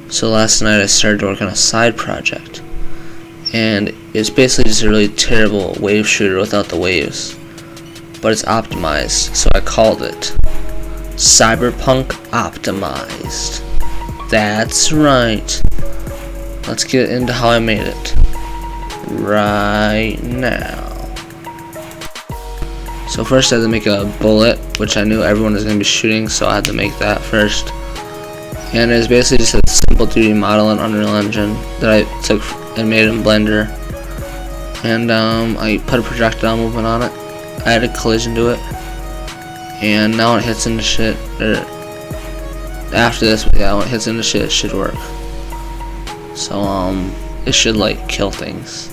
So last night I started to work on a side project, and it's basically just a really terrible wave shooter without the waves, but it's optimized, so I called it Cyberpunk Optimized. That's right. Let's get into how I made it right now. So first I had to make a bullet, which I knew everyone was going to be shooting, so I had to make that first. And it was basically just a simple 3D model in Unreal Engine that I took and made in Blender. And I put a projectile movement on it. I added collision to it. And now when it hits into shit, or after this, yeah, when it hits into shit, it should work. So it should like kill things.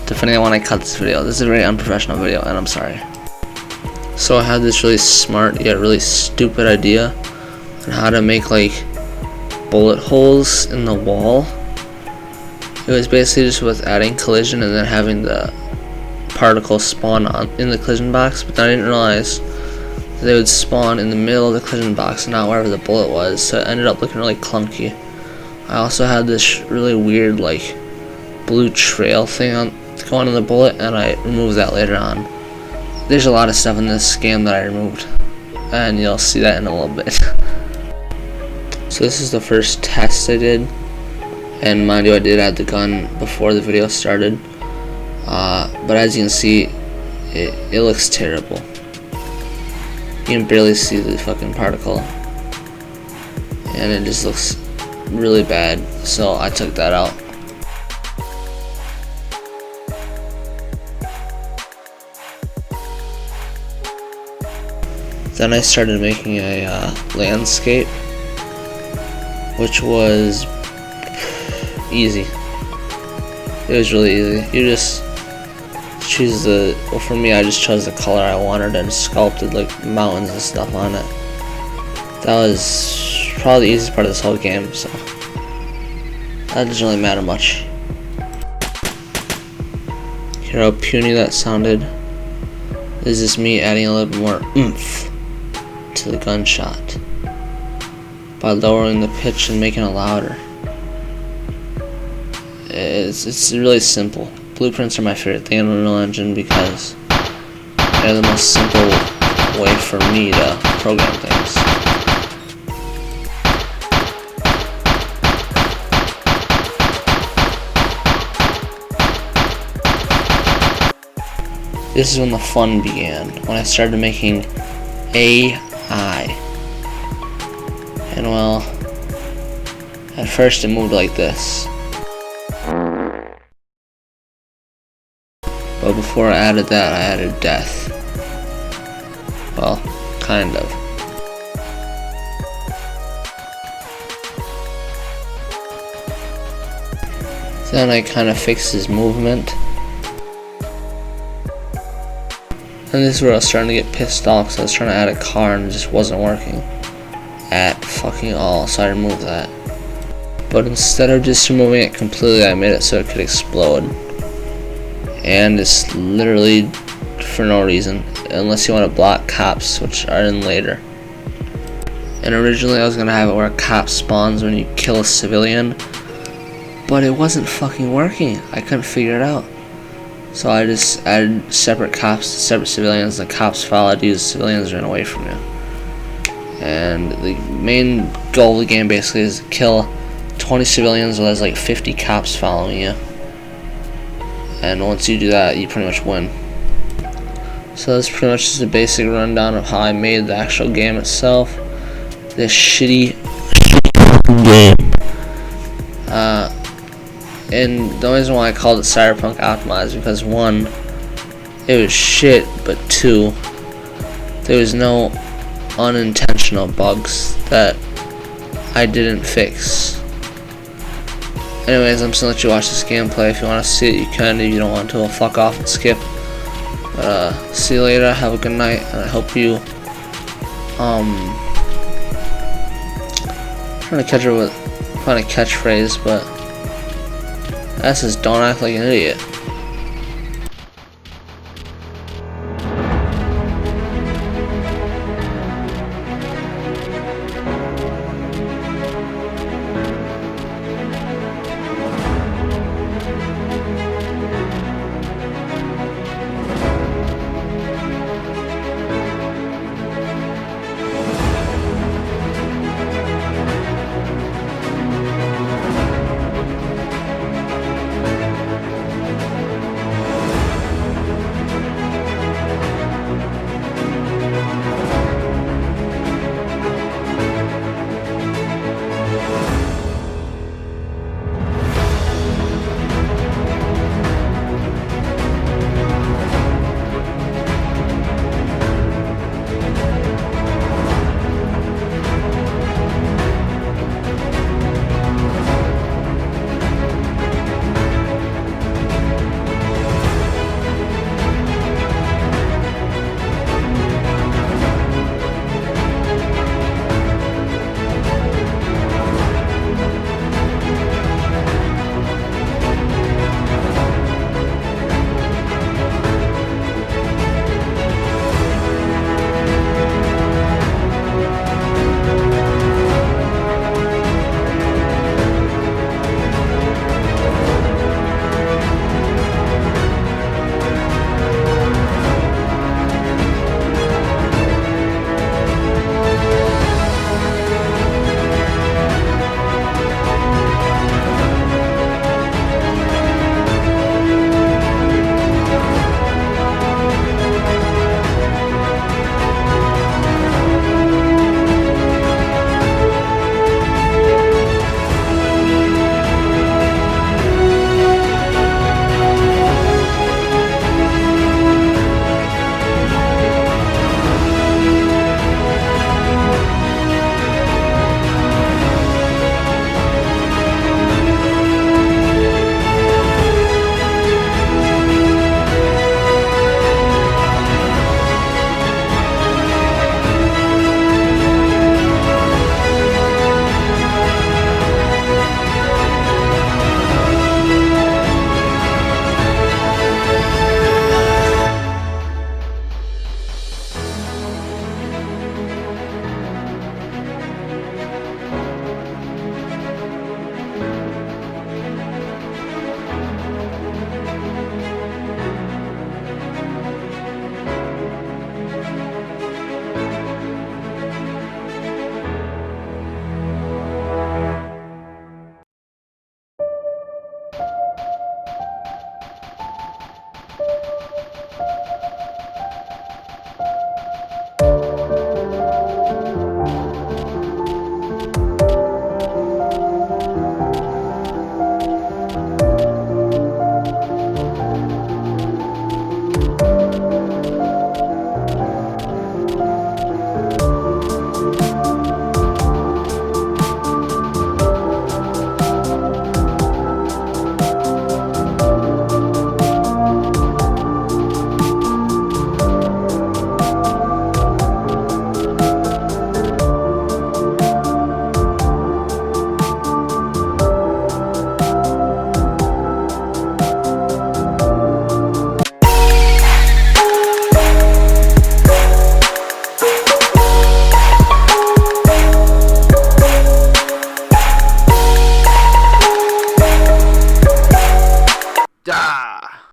Depending on when I cut this video. This is a very unprofessional video, and I'm sorry. So I had this really smart yet really stupid idea on how to make like bullet holes in the wall. It was basically just with adding collision and then having the particles spawn in the collision box, but then I didn't realize that they would spawn in the middle of the collision box and not wherever the bullet was, so it ended up looking really clunky. I also had this really weird like blue trail thing going on the bullet, and I removed that later on. There's a lot of stuff in this game that I removed, and you'll see that in a little bit. So this is the first test I did, and mind you, I did add the gun before the video started, but as you can see, it looks terrible. You can barely see the fucking particle, and it just looks really bad, so I took that out. Then I started making a landscape, which was easy. It was really easy. You just choose well, for me, I just chose the color I wanted and sculpted like mountains and stuff on it. That was probably the easiest part of this whole game, so that doesn't really matter much. Hear how puny that sounded? This is me adding a little bit more oomph to the gunshot by lowering the pitch and making it louder. It's really simple. Blueprints are my favorite thing in Unreal Engine because they're the most simple way for me to program things. This is when the fun began, when I started making AI. And well, at first it moved like this. But before I added that, I added death. Well, kind of. Then I kind of fixed his movement. And this is where I was starting to get pissed off because I was trying to add a car and it just wasn't working at fucking all, so I removed that. But instead of just removing it completely, I made it so it could explode. And it's literally for no reason, unless you want to block cops, which are in later. And originally I was going to have it where a cop spawns when you kill a civilian, but it wasn't fucking working. I couldn't figure it out. So I just added separate cops to separate civilians. The cops followed you, the civilians ran away from you. And the main goal of the game basically is to kill 20 civilians while there's like 50 cops following you. And once you do that, you pretty much win. So that's pretty much just a basic rundown of how I made the actual game itself. This shitty game. And the reason why I called it Cyberpunk Optimized because one, it was shit, but two, there was no unintentional bugs that I didn't fix. Anyways, I'm just gonna let you watch this gameplay. If you want to see it, you can. If you don't want to, well, fuck off and skip. But see you later. Have a good night, and I hope you trying to catch her with find a catchphrase, but that says don't act like an idiot.